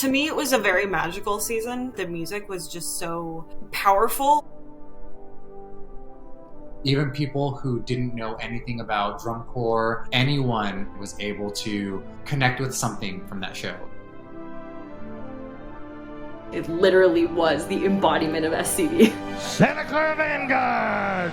To me, it was a very magical season. The music was just so powerful. Even people who didn't know anything about drum corps, anyone was able to connect with something from that show. It literally was the embodiment of SCV. Santa Clara Vanguard!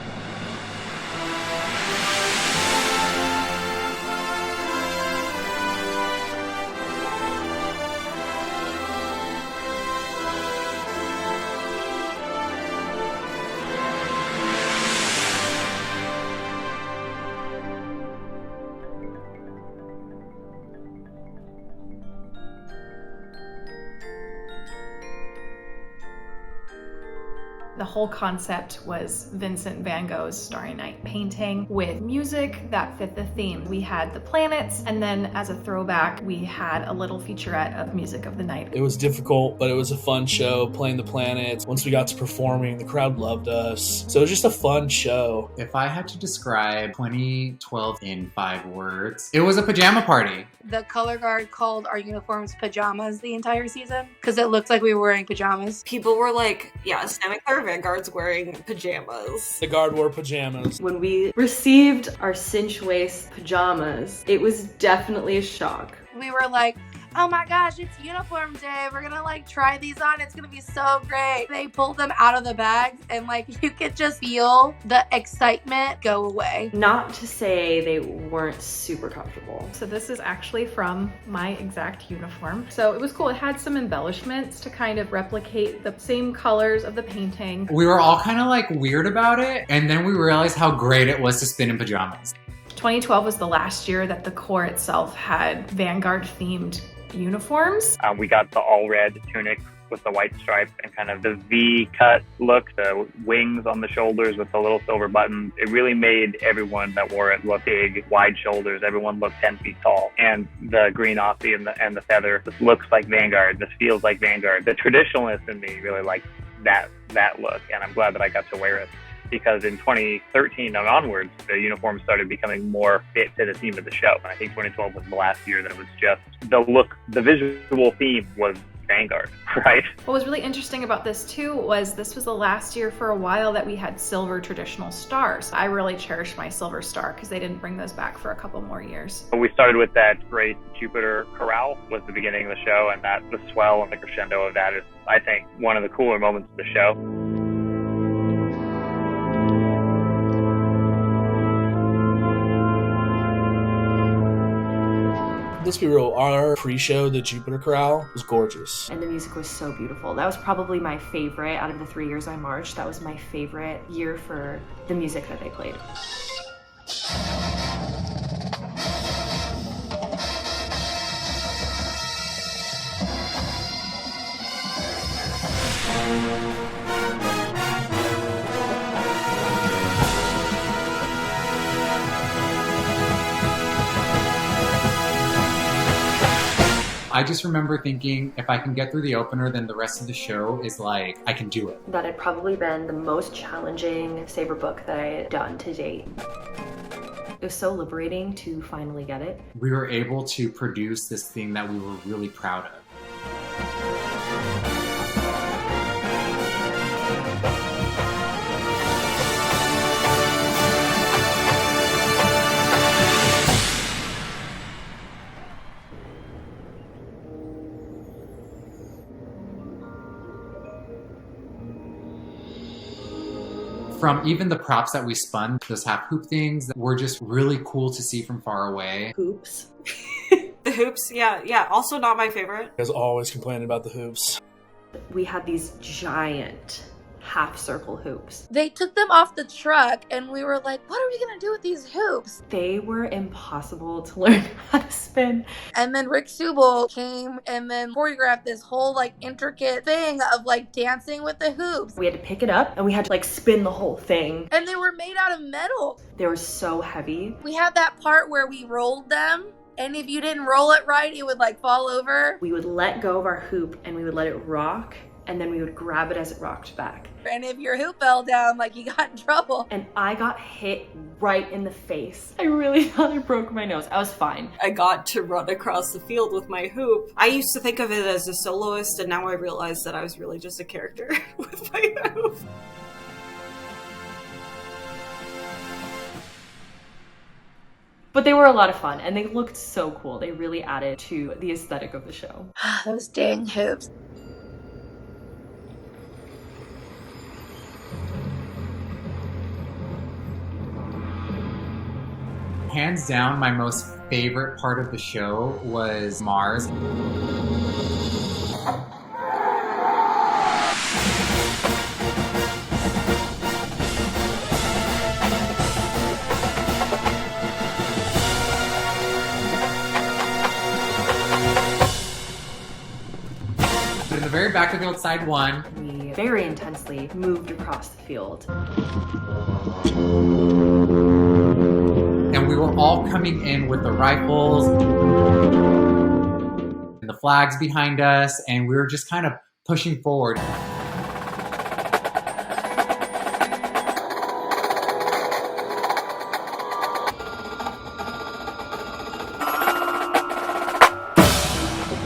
The whole concept was Vincent van Gogh's Starry Night painting with music that fit the theme. We had the planets, and then as a throwback, we had a little featurette of music of the night. It was difficult, but it was a fun show, playing the planets. Once we got to performing, the crowd loved us. So it was just a fun show. If I had to describe 2012 in 5 words, it was a pajama party. The color guard called our uniforms pajamas the entire season because it looked like we were wearing pajamas. People were like, yeah, Santa Clara Vanguard's wearing pajamas. The guard wore pajamas. When we received our cinch waist pajamas, it was definitely a shock. We were like, oh my gosh, it's uniform day. We're gonna like try these on. It's gonna be so great. They pulled them out of the bags and like you could just feel the excitement go away. Not to say they weren't super comfortable. So this is actually from my exact uniform. So it was cool. It had some embellishments to kind of replicate the same colors of the painting. We were all kind of like weird about it, and then we realized how great it was to spin in pajamas. 2012 was the last year that the Corps itself had Vanguard themed uniforms. We got the all red tunic with the white stripe and kind of the V-cut look, the wings on the shoulders with the little silver buttons. It really made everyone that wore it look big, wide shoulders. Everyone looked 10 feet tall. And the green Aussie and the feather, this looks like Vanguard. This feels like Vanguard. The traditionalist in me really liked that look, and I'm glad that I got to wear it. Because in 2013 and onwards, the uniforms started becoming more fit to the theme of the show. And I think 2012 was the last year that it was just the look, the visual theme was Vanguard, right? What was really interesting about this too was this was the last year for a while that we had silver traditional stars. I really cherished my silver star because they didn't bring those back for a couple more years. We started with that great Jupiter chorale was the beginning of the show, and that the swell and the crescendo of that is, I think, one of the cooler moments of the show. Let's be real, our pre-show, the Jupiter Chorale, was gorgeous. And the music was so beautiful. That was probably my favorite out of the 3 years I marched. That was my favorite year for the music that they played. I just remember thinking, if I can get through the opener, then the rest of the show is like, I can do it. That had probably been the most challenging Saber book that I had done to date. It was so liberating to finally get it. We were able to produce this thing that we were really proud of. From even the props that we spun, those half hoop things that were just really cool to see from far away. Hoops. The hoops, yeah. Also not my favorite. You guys always complaining about the hoops. We had these giant half circle hoops. They took them off the truck and we were like, what are we gonna do with these hoops? They were impossible to learn how to spin. And then Rick Subel came and then choreographed this whole like intricate thing of like dancing with the hoops. We had to pick it up and we had to like spin the whole thing. And they were made out of metal. They were so heavy. We had that part where we rolled them, and if you didn't roll it right, it would like fall over. We would let go of our hoop and we would let it rock and then we would grab it as it rocked back. And if your hoop fell down, like, you got in trouble. And I got hit right in the face. I really thought I broke my nose. I was fine. I got to run across the field with my hoop. I used to think of it as a soloist, and now I realize that I was really just a character with my hoop. But they were a lot of fun, and they looked so cool. They really added to the aesthetic of the show. Those dang hoops. Hands down, my most favorite part of the show was Mars. In the very back of field side one, We very intensely moved across the field. and we were all coming in with the rifles and the flags behind us, and we were just kind of pushing forward.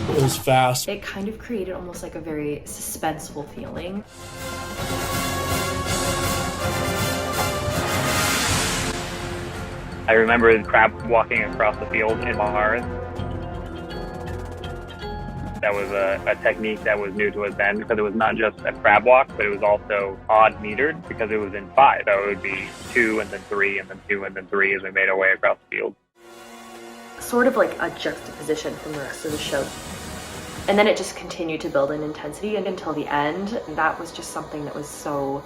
It was fast. It kind of created almost like a very suspenseful feeling. I remember crab walking across the field in Mars. That was a technique that was new to us then, because it was not just a crab walk, but it was also odd metered, because it was in 5. So it would be 2 and then 3 and then 2 and then 3 as we made our way across the field. Sort of like a juxtaposition from the rest of the show. And then it just continued to build in intensity and until the end. And that was just something that was so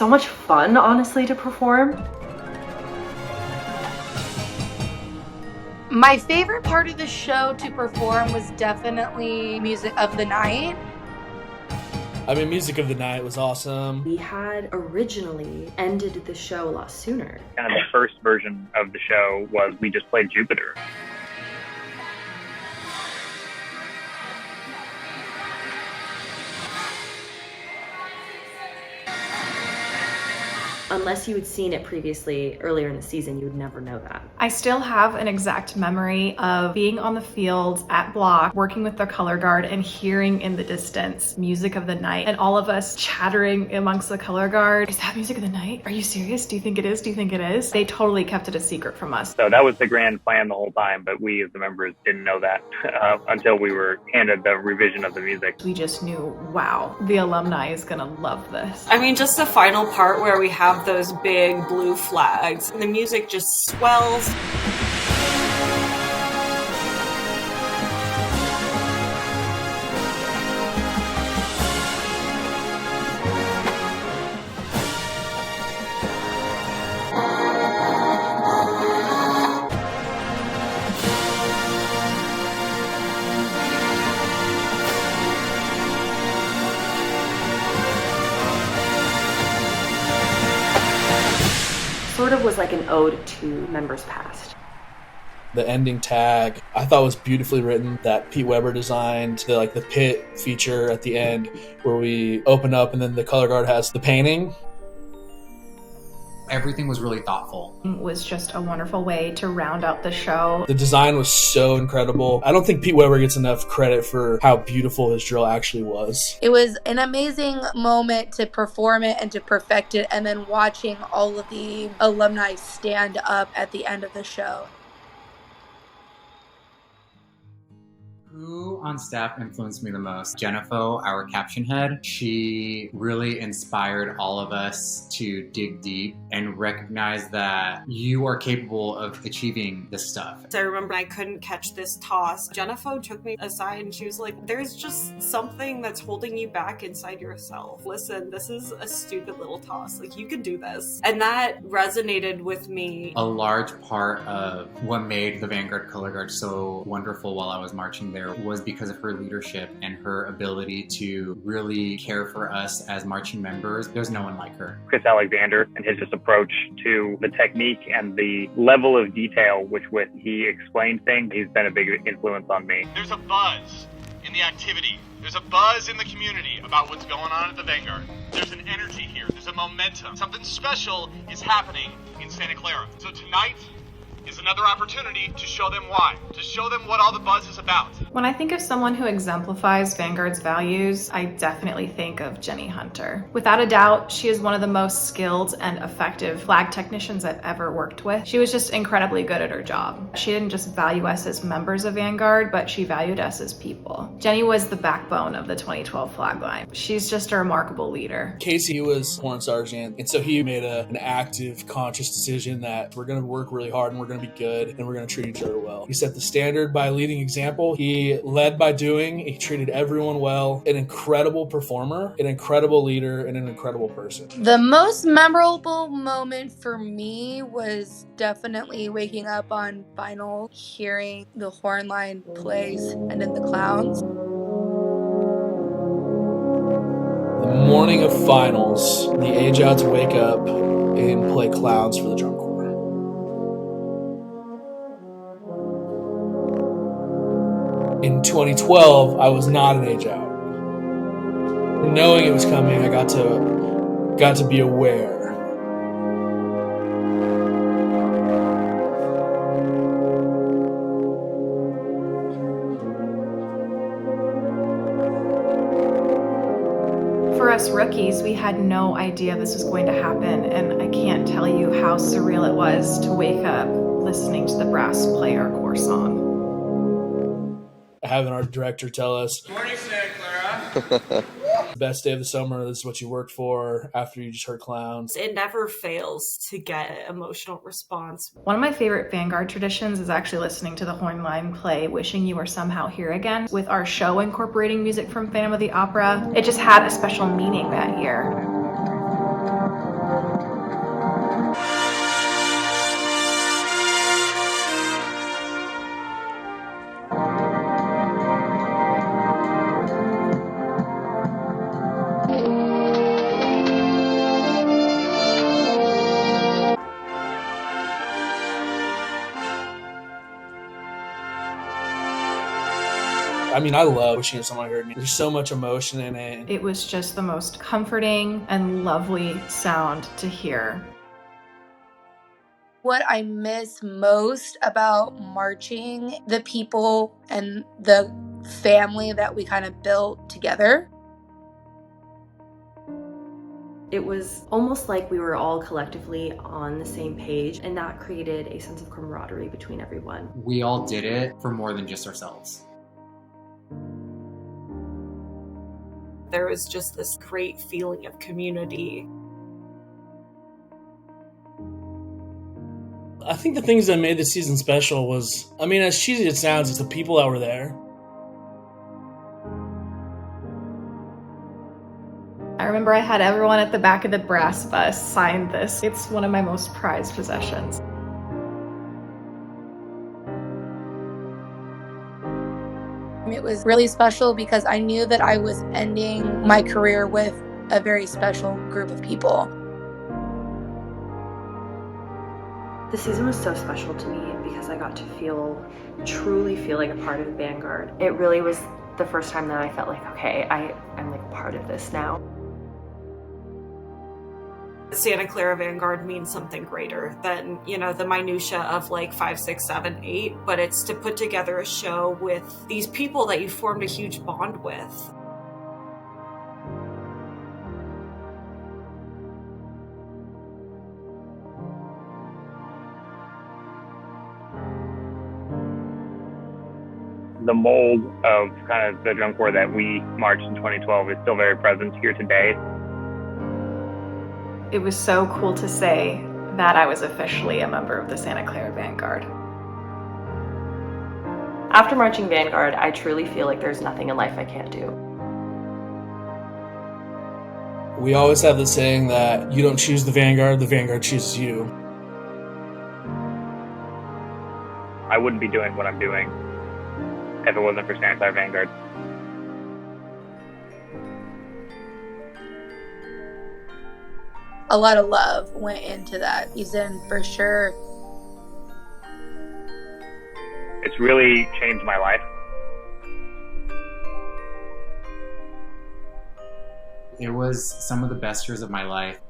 much fun, honestly, to perform. My favorite part of the show to perform was definitely Music of the Night. I mean, Music of the Night was awesome. We had originally ended the show a lot sooner. Kind of the first version of the show was we just played Jupiter. Unless you had seen it previously earlier in the season, you would never know that. I still have an exact memory of being on the field at block, working with the color guard and hearing in the distance Music of the Night, and all of us chattering amongst the color guard. Is that Music of the Night? Are you serious? Do you think it is? Do you think it is? They totally kept it a secret from us. So that was the grand plan the whole time, but we as the members didn't know that until we were handed the revision of the music. We just knew, wow, the alumni is gonna love this. I mean, just the final part where we have those big blue flags and the music just swells. Sort of was like an ode to members past. The ending tag I thought was beautifully written, that Pete Weber designed, the pit feature at the end where we open up and then the color guard has the painting. Everything was really thoughtful. It was just a wonderful way to round out the show. The design was so incredible. I don't think Pete Weber gets enough credit for how beautiful his drill actually was. It was an amazing moment to perform it and to perfect it, and then watching all of the alumni stand up at the end of the show. Who on staff influenced me the most? Jennifer, our caption head. She really inspired all of us to dig deep and recognize that you are capable of achieving this stuff. I remember I couldn't catch this toss. Jennifer took me aside and she was like, there's just something that's holding you back inside yourself. Listen, this is a stupid little toss. Like, you can do this. And that resonated with me. A large part of what made the Vanguard Color Guard so wonderful while I was marching there was because of her leadership and her ability to really care for us as marching members. There's no one like her. Chris Alexander and his just approach to the technique and the level of detail with he explained things, he's been a big influence on me. There's a buzz in the activity. There's a buzz in the community about what's going on at the Vanguard. There's an energy here. There's a momentum. Something special is happening in Santa Clara. So tonight is another opportunity to show them why, to show them what all the buzz is about. When I think of someone who exemplifies Vanguard's values, I definitely think of Jenny Hunter. Without a doubt, she is one of the most skilled and effective flag technicians I've ever worked with. She was just incredibly good at her job. She didn't just value us as members of Vanguard, but she valued us as people. Jenny was the backbone of the 2012 flag line. She's just a remarkable leader. Casey was Horn Sergeant, and so he made an active, conscious decision that we're going to work really hard and we're going to be good and we're going to treat each other well. He set the standard by leading example. He led by doing. He treated everyone well. An incredible performer, an incredible leader, and an incredible person. The most memorable moment for me was definitely waking up on final, hearing the horn line plays and then the clowns. The morning of finals, the age-outs wake up and play clowns for the drum corps. In 2012, I was not an age-out. Knowing it was coming, I got to be aware. For us rookies, we had no idea this was going to happen, and I can't tell you how surreal it was to wake up listening to the brass play our corps song. Having our director tell us, Morning, Santa Clara. best day of the summer, this is what you worked for after you just heard clowns. It never fails to get an emotional response. One of my favorite Vanguard traditions is actually listening to the horn line play Wishing You Were Somehow Here Again. With our show incorporating music from Phantom of the Opera, it just had a special meaning that year. I mean, I love Wishing Someone Heard Me. There's so much emotion in it. It was just the most comforting and lovely sound to hear. What I miss most about marching, the people and the family that we kind of built together. It was almost like we were all collectively on the same page, and that created a sense of camaraderie between everyone. We all did it for more than just ourselves. There was just this great feeling of community. I think the things that made the season special was, I mean, as cheesy as it sounds, it's the people that were there. I remember I had everyone at the back of the brass bus sign this. It's one of my most prized possessions. It was really special because I knew that I was ending my career with a very special group of people. The season was so special to me because I got to truly feel like a part of the Vanguard. It really was the first time that I felt like, okay, I'm like part of this now. Santa Clara Vanguard means something greater than, the minutia of like 5, 6, 7, 8, but it's to put together a show with these people that you formed a huge bond with. The mold of kind of the drum corps that we marched in 2012 is still very present here today. It was so cool to say that I was officially a member of the Santa Clara Vanguard. After marching Vanguard, I truly feel like there's nothing in life I can't do. We always have the saying that you don't choose the Vanguard chooses you. I wouldn't be doing what I'm doing if it wasn't for Santa Clara Vanguard. A lot of love went into that season for sure. It's really changed my life. It was some of the best years of my life.